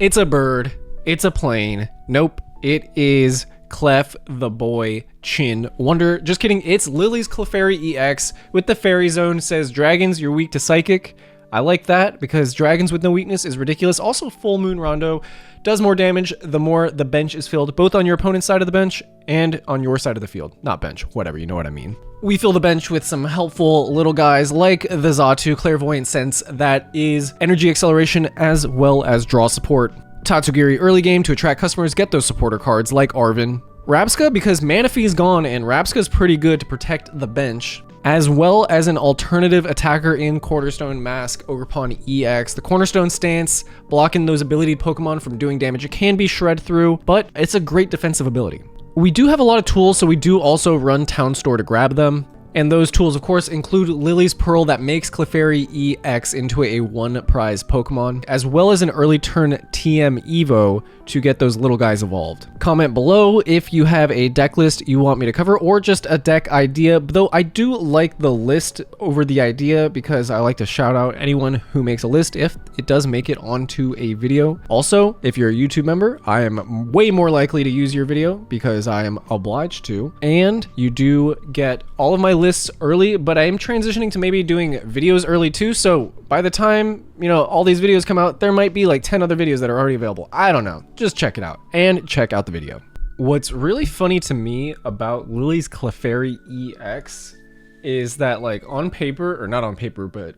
It's a bird. It's a plane. Nope. It is Clef the Boy Chin Wonder. Just kidding. It's Lillie's Clefairy EX with the Fairy Zone. Says dragons, you're weak to psychic. I like that because dragons with no weakness is ridiculous. Also, Full Moon Rondo does more damage the more the bench is filled, both on your opponent's side of the bench and on your side of the field. Not bench, whatever, you know what I mean. We fill the bench with some helpful little guys like the Xatu Clairvoyant Sense that is energy acceleration as well as draw support. Tatsugiri early game to attract customers, get those supporter cards like Arven. Rabsca because mana fee is gone and Rabsca is pretty good to protect the bench, as well as an alternative attacker in Cornerstone Mask Ogerpon EX. The Cornerstone stance, blocking those ability Pokemon from doing damage. It can be shred through, but it's a great defensive ability. We do have a lot of tools, so we do also run Town Store to grab them. And those tools, of course, include Lillie's Pearl that makes Clefairy EX into a one prize Pokemon, as well as an early turn TM Evo to get those little guys evolved. Comment below if you have a deck list you want me to cover or just a deck idea, though I do like the list over the idea because I like to shout out anyone who makes a list if it does make it onto a video. Also, if you're a YouTube member, I am way more likely to use your video because I am obliged to, and you do get all of my lists early, but I am transitioning to maybe doing videos early too, so by the time, you know, all these videos come out, there might be like 10 other videos that are already available. I don't know. Just check it out and check out the video. What's really funny to me about Lillie's Clefairy EX is that, like, on paper, or not on paper, but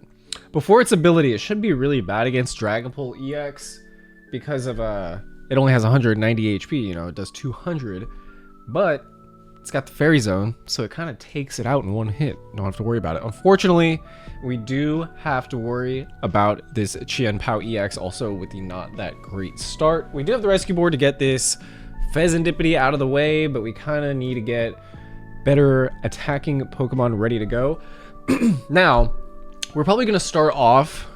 before its ability, it should be really bad against Dragapult EX because of it only has 190 HP, you know, it does 200, but it's got the Fairy Zone, so it kind of takes it out in one hit. Don't have to worry about it. Unfortunately, we do have to worry about this Chien Pao EX also with the not that great start. We do have the Rescue Board to get this Fezandipiti out of the way, but we kind of need to get better attacking Pokemon ready to go. Now, we're probably going to start off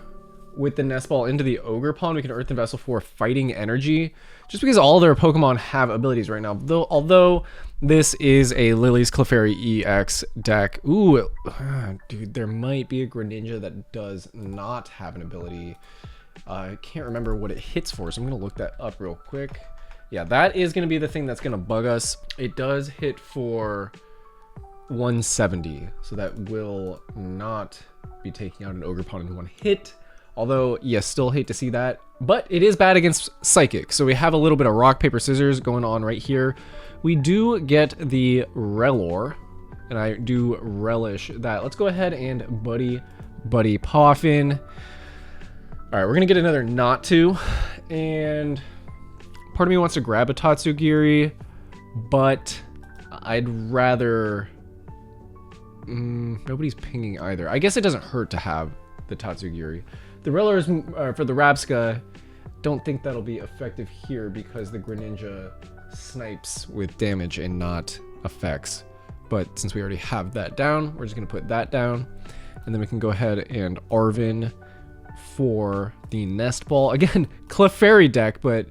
with the Nest Ball into the Ogerpon. We can Earthen Vessel for fighting energy, just because all their Pokemon have abilities right now. Although this is a Lillie's Clefairy EX deck. Ooh, dude, there might be a Greninja that does not have an ability. I can't remember what it hits for, so I'm going to look that up real quick. Yeah, that is going to be the thing that's going to bug us. It does hit for 170, so that will not be taking out an Ogerpon in one hit. Although, yes, still hate to see that. But it is bad against Psychic, so we have a little bit of rock, paper, scissors going on right here. We do get the Rellor, and I do relish that. Let's go ahead and Buddy-Buddy Poffin. All right, we're going to get another Natu, and part of me wants to grab a Tatsugiri, but I'd rather... nobody's pinging either. I guess it doesn't hurt to have the Tatsugiri. The Rellor is for the Rabsca. Don't think that'll be effective here because the Greninja snipes with damage and not effects. But since we already have that down, we're just going to put that down. And then we can go ahead and Arven for the Nest Ball. Again, Clefairy deck, but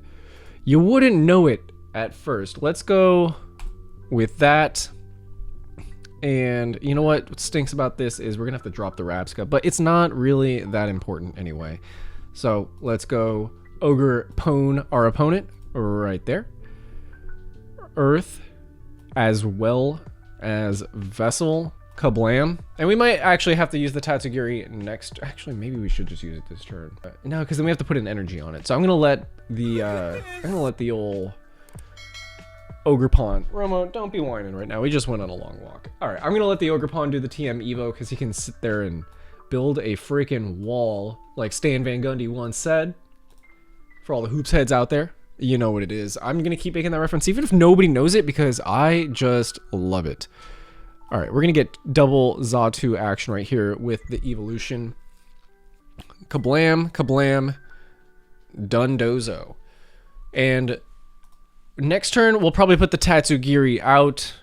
you wouldn't know it at first. Let's go with that. And you know what stinks about this is we're going to have to drop the Rabsca, but it's not really that important anyway. So let's go Ogerpon, our opponent, right there. Earth, as well as Vessel, kablam. And we might actually have to use the Tatsugiri next. Actually, maybe we should just use it this turn. No, because then we have to put an energy on it. So I'm going to let the old Ogerpon. Romo, don't be whining right now. We just went on a long walk. All right, I'm going to let the Ogerpon do the TM Evo because he can sit there and build a freaking wall like Stan Van Gundy once said. For all the hoops heads out there, you know what it is. I'm going to keep making that reference even if nobody knows it because I just love it. All right, we're going to get double Xatu action right here with the evolution. Kablam, kablam, Dundozo. And next turn, we'll probably put the Tatsugiri out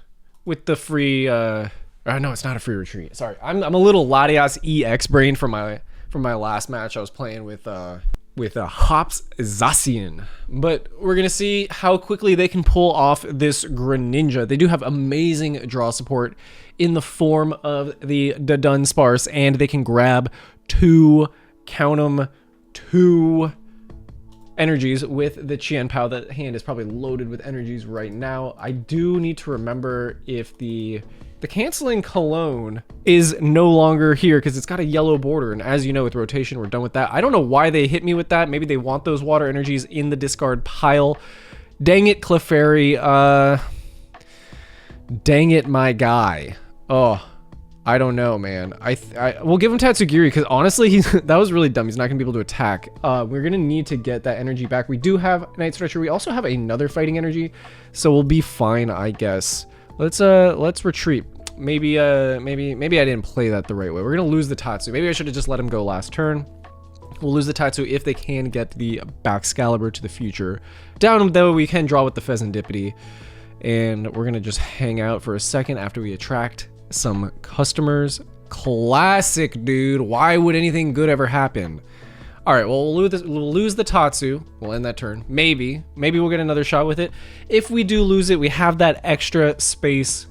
with the free... no, it's not a free retreat. Sorry, I'm a little Latias EX brain from my last match I was playing with Hops Zacian. But we're going to see how quickly they can pull off this Greninja. They do have amazing draw support in the form of the Dunsparce, and they can grab two, count them, two energies with the Qian Pao. That hand is probably loaded with energies right now. I do need to remember if the canceling cologne is no longer here because it's got a yellow border, and as you know, with rotation, we're done with that. I don't know why they hit me with that. Maybe they want those water energies in the discard pile. Dang it, Clefairy. Dang it, my guy. Oh, I don't know, man. We'll give him Tatsugiri because honestly, that was really dumb. He's not gonna be able to attack. We're gonna need to get that energy back. We do have Night Stretcher. We also have another fighting energy, so we'll be fine, I guess. Let's retreat. Maybe I didn't play that the right way. We're gonna lose the Tatsu. Maybe I should have just let him go last turn. We'll lose the Tatsu if they can get the Baxcalibur to the future. Down though, we can draw with the Fezandipiti, and we're gonna just hang out for a second after we attract some customers. Classic, dude. Why would anything good ever happen? All right, well, we'll lose the Tatsu. We'll end that turn. Maybe we'll get another shot with it. If we do lose it, we have that extra space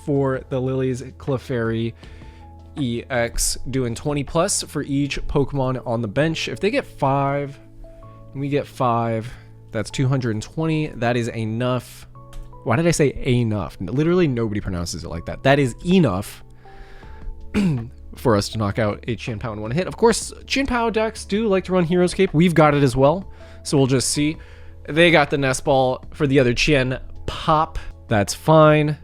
for the Lillie's Clefairy EX, doing 20 plus for each Pokemon on the bench. If they get 5, and we get 5, that's 220. That is enough. Why did I say enough? Literally nobody pronounces it like that. That is enough for us to knock out a Qian Pao in one hit. Of course, Qian Pao decks do like to run Hero's Cape. We've got it as well, so we'll just see. They got the Nest Ball for the other Qian Pop. That's fine.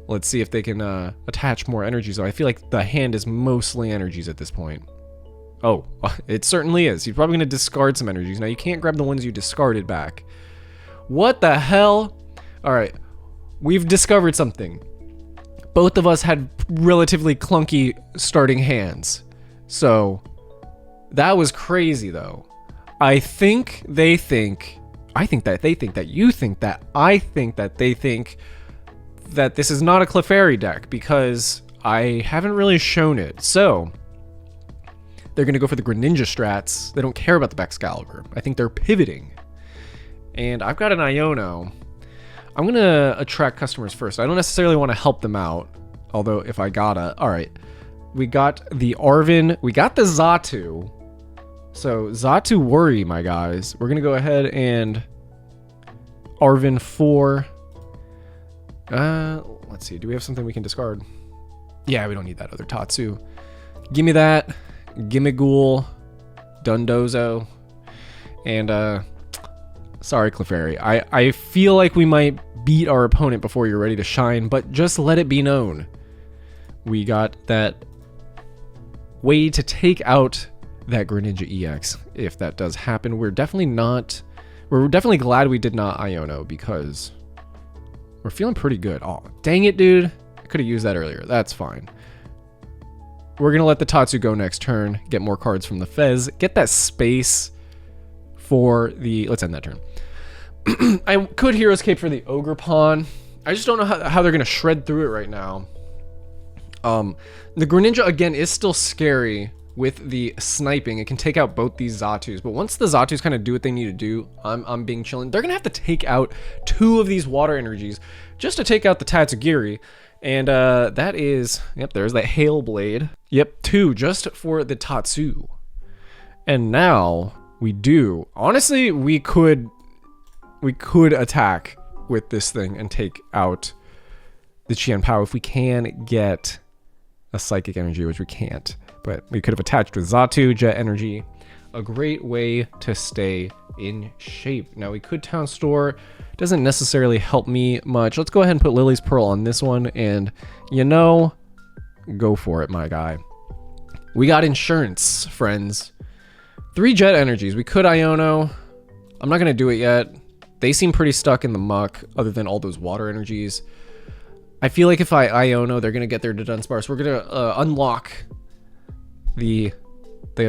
Let's see if they can attach more energies. So I feel like the hand is mostly energies at this point. Oh, it certainly is. You're probably going to discard some energies. Now, you can't grab the ones you discarded back. What the hell? All right, we've discovered something. Both of us had relatively clunky starting hands. So that was crazy, though. I think that they think that you think that I think that they think that this is not a Clefairy deck because I haven't really shown it. So they're going to go for the Greninja strats. They don't care about the Baxcalibur. I think they're pivoting. And I've got an Iono. I'm going to attract customers first. I don't necessarily want to help them out, although if I gotta. All right. We got the Arven. We got the Xatu. So Xatu worry, my guys. We're going to go ahead and Arven 4. Let's see. Do we have something we can discard? Yeah, we don't need that other Tatsu. Give me that. Gimme Ghoul. Dundozo. And, sorry, Clefairy. I feel like we might beat our opponent before you're ready to shine, but just let it be known. We got that way to take out that Greninja EX. If that does happen, we're definitely glad we did not Iono because we're feeling pretty good. Oh, dang it, dude. I could have used that earlier. That's fine. We're going to let the Tatsu go next turn, get more cards from the Fez, get that space for the... Let's end that turn. I could Hero's Cape for the Ogerpon. I just don't know how they're going to shred through it right now. The Greninja, again, is still scary with the sniping. It can take out both these Xatus, but once the Xatus kind of do what they need to do, I'm being chillin'. They're gonna have to take out 2 of these water energies just to take out the Tatsugiri, and that is, yep, there's that Hail Blade. Yep, 2 just for the Tatsu. And now we do. Honestly, we could attack with this thing and take out the Qian Pao if we can get a Psychic Energy, which we can't. But we could have attached with Xatu, Jet Energy. A great way to stay in shape. Now we could Town Store. Doesn't necessarily help me much. Let's go ahead and put Lily's Pearl on this one. And, you know, go for it, my guy. We got insurance, friends. 3 Jet Energies. We could Iono. I'm not going to do it yet. They seem pretty stuck in the muck, other than all those water energies. I feel like if I Iono, they're going to get their Dunsparce. We're going to unlock the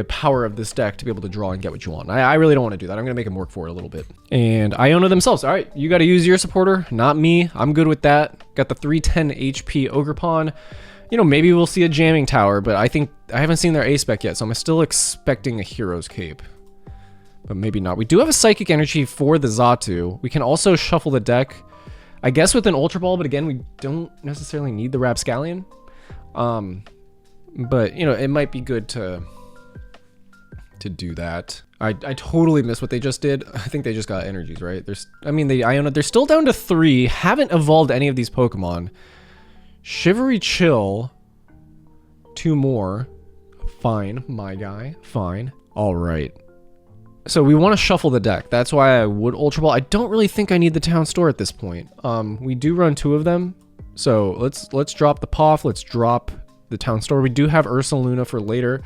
power of this deck to be able to draw and get what you want. I really don't want to do that. I'm going to make them work for it a little bit. And Iono themselves. All right, you got to use your supporter, not me. I'm good with that. Got the 310 HP Ogerpon. You know, maybe we'll see a jamming tower, but I haven't seen their A spec yet, so I'm still expecting a Hero's Cape. But maybe not. We do have a Psychic Energy for the Xatu. We can also shuffle the deck, I guess, with an Ultra Ball, but again, we don't necessarily need the Rapscallion. But, you know, it might be good to do that. I totally missed what they just did. I think they just got energies, right? Iono, they're still down to 3. Haven't evolved any of these Pokemon. Shivery Chill. 2 more. Fine, my guy. Fine. All right. So we want to shuffle the deck. That's why I would Ultra Ball. I don't really think I need the Town Store at this point. We do run 2 of them. So let's drop the PAF. Let's drop the Town Store. We do have Ursaluna for later.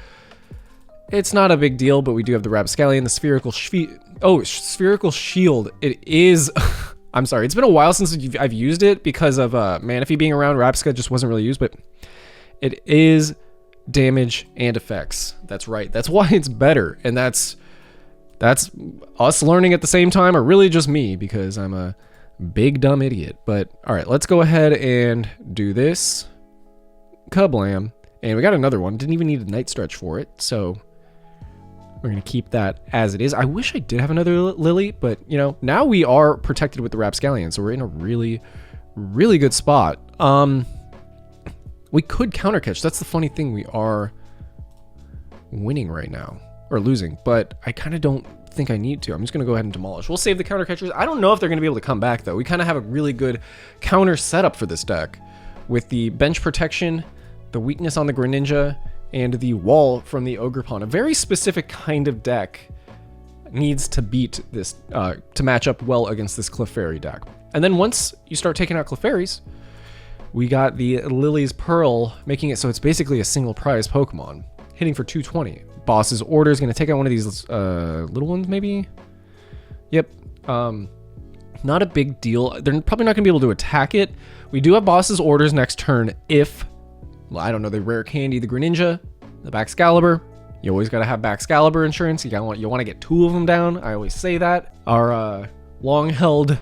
It's not a big deal, but we do have the Rabscallion, the Spherical Shield. It is... I'm sorry, it's been a while since I've used it because of Manaphy being around. Rabsca just wasn't really used, but it is damage and effects. That's right. That's why it's better, and that's us learning at the same time, or really just me, because I'm a big dumb idiot. But all right, let's go ahead and do this. Kablam. And we got another one. Didn't even need a Night Stretch for it, so... we're going to keep that as it is. I wish I did have another Lillie, but, you know, now we are protected with the Rabscallion, so we're in a really, really good spot. We could counter catch. That's the funny thing. We are winning right now, or losing, but I kind of don't think I need to. I'm just going to go ahead and demolish. We'll save the counter catchers. I don't know if they're going to be able to come back, though. We kind of have a really good counter setup for this deck with the bench protection, the weakness on the Greninja, and the wall from the Ogerpon. A very specific kind of deck needs to beat this, to match up well against this Clefairy deck. And then once you start taking out Clefairies, we got the Lillie's Pearl, making it so it's basically a single prize Pokemon, hitting for 220. Boss's Order is going to take out one of these little ones, maybe? Yep. Not a big deal. They're probably not going to be able to attack it. We do have Boss's Orders next turn if... well, I don't know, the Rare Candy, the Greninja, the Baxcalibur. You always got to have Baxcalibur insurance. You want to get 2 of them down. I always say that. Our long-held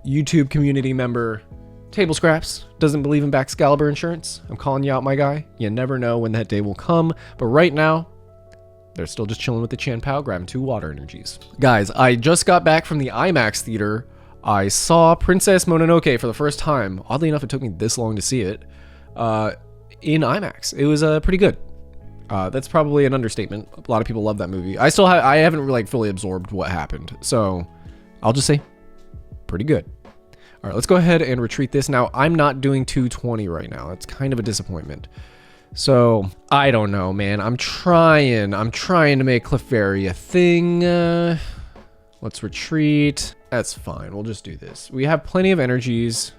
YouTube community member, Table Scraps, doesn't believe in Baxcalibur insurance. I'm calling you out, my guy. You never know when that day will come. But right now, they're still just chilling with the Chanpao, grabbing 2 water energies. Guys, I just got back from the IMAX theater. I saw Princess Mononoke for the first time. Oddly enough, it took me this long to see it. In IMAX. It was pretty good. That's probably an understatement. A lot of people love that movie. I haven't really fully absorbed what happened, so I'll just say pretty good. All right, let's go ahead and retreat this. Now, I'm not doing 220 right now. It's kind of a disappointment. So, I don't know, man. I'm trying to make Clefairy a thing. Let's retreat. That's fine. We'll just do this. We have plenty of energies.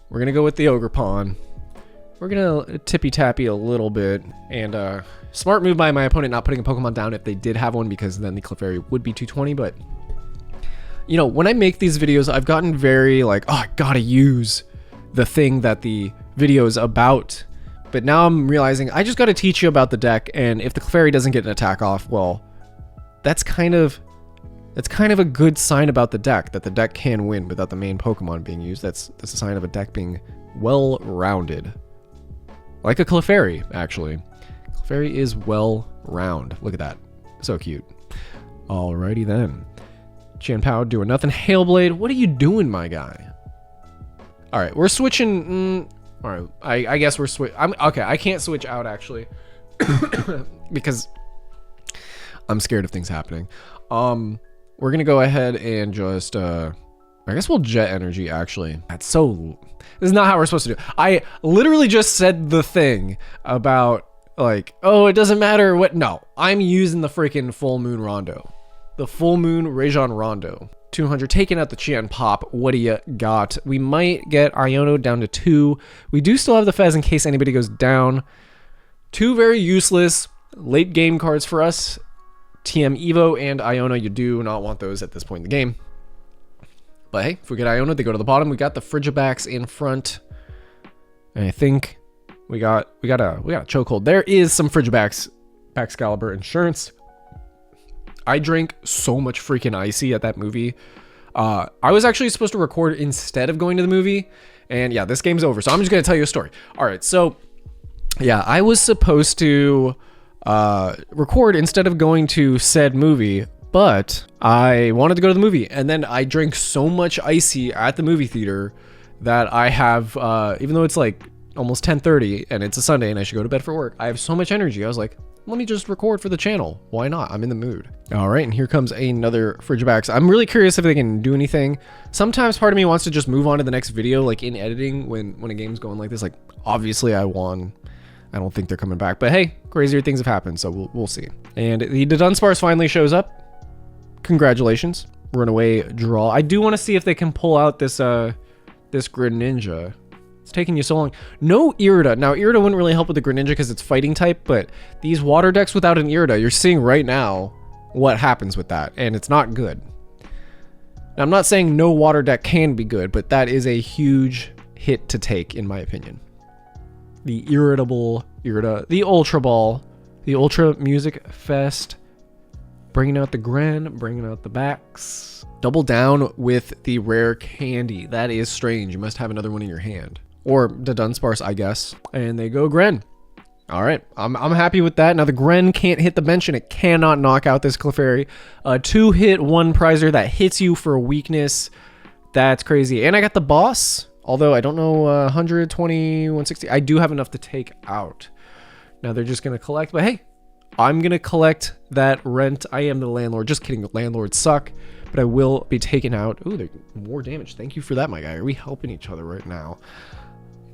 We're going to go with the Ogerpon. We're going to tippy-tappy a little bit. And smart move by my opponent not putting a Pokemon down if they did have one, because then the Clefairy would be 220. But, you know, when I make these videos, I've gotten very like, oh, I gotta use the thing that the video is about. But now I'm realizing I just got to teach you about the deck, and if the Clefairy doesn't get an attack off, well, that's kind of a good sign about the deck, that the deck can win without the main Pokemon being used. That's a sign of a deck being well-rounded. Like a Clefairy, actually. Clefairy is well-round. Look at that. So cute. Alrighty then. Chanpao doing nothing. Hailblade, what are you doing, my guy? Alright, we're switching... Alright, I guess we're okay, I can't switch out, actually. Because I'm scared of things happening. We're gonna go ahead and just... I guess we'll Jet Energy, actually. That's so... This is not how we're supposed to do. I literally just said the thing about, like, oh, it doesn't matter what... No, I'm using the freaking Full Moon Rondo. The Full Moon Rajon Rondo. 200, taking out the Qian Pop. What do you got? We might get Iono down to 2. We do still have the Fez in case anybody goes down. 2 very useless late game cards for us. TM Evo and Iono, you do not want those at this point in the game. But hey, if we get Iono, they go to the bottom. We got the Frigibax in front. And I think we got a chokehold. There is some Frigibax Baxcalibur insurance. I drank so much freaking icy at that movie. I was actually supposed to record instead of going to the movie. And yeah, this game's over. So I'm just going to tell you a story. All right. So yeah, I was supposed to record instead of going to said movie. But I wanted to go to the movie. And then I drank so much icy at the movie theater that I have, even though it's like almost 10:30 and it's a Sunday and I should go to bed for work, I have so much energy. I was like, let me just record for the channel. Why not? I'm in the mood. All right, and here comes another Frigibacks. I'm really curious if they can do anything. Sometimes part of me wants to just move on to the next video, like in editing, when a game's going like this. Like, obviously I won. I don't think they're coming back, but hey, crazier things have happened, so we'll see. And the Dunsparce finally shows up. Congratulations. Runaway draw. I do want to see if they can pull out this this Greninja. It's taking you so long. No Irida. Now, Irida wouldn't really help with the Greninja because it's fighting type, but these water decks without an Irida, you're seeing right now what happens with that, and it's not good. Now, I'm not saying no water deck can be good, but that is a huge hit to take, in my opinion. The irritable Irida, the Ultra Ball, the Ultra Music Fest, bringing out the Gren, bringing out the backs. Double down with the rare candy. That is strange. You must have another one in your hand. Or the Dunsparce, I guess. And they go Gren. All right, I'm happy with that. Now the Gren can't hit the bench and it cannot knock out this Clefairy. 2-hit, 1 prizer that hits you for a weakness. That's crazy. And I got the boss, although I don't know, 120, 160. I do have enough to take out. Now they're just gonna collect, but hey, I'm gonna collect that rent. I am the landlord. Just kidding, the landlords suck, but I will be taken out. Ooh, they're more damage. Thank you for that, my guy. Are we helping each other right now?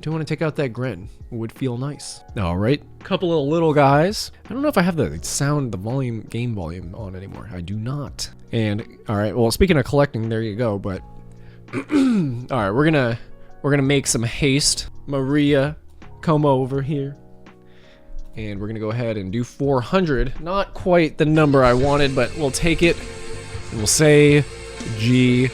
Do want to take out that Gren. Would feel nice. All right, couple of little guys. I don't know if I have the sound, the volume, game volume on anymore. I do not. And all right, well, speaking of collecting, there you go. But all right, we're gonna make some haste. Maria, come over here, and we're gonna go ahead and do 400. Not quite the number I wanted, but we'll take it. And we'll say GG's.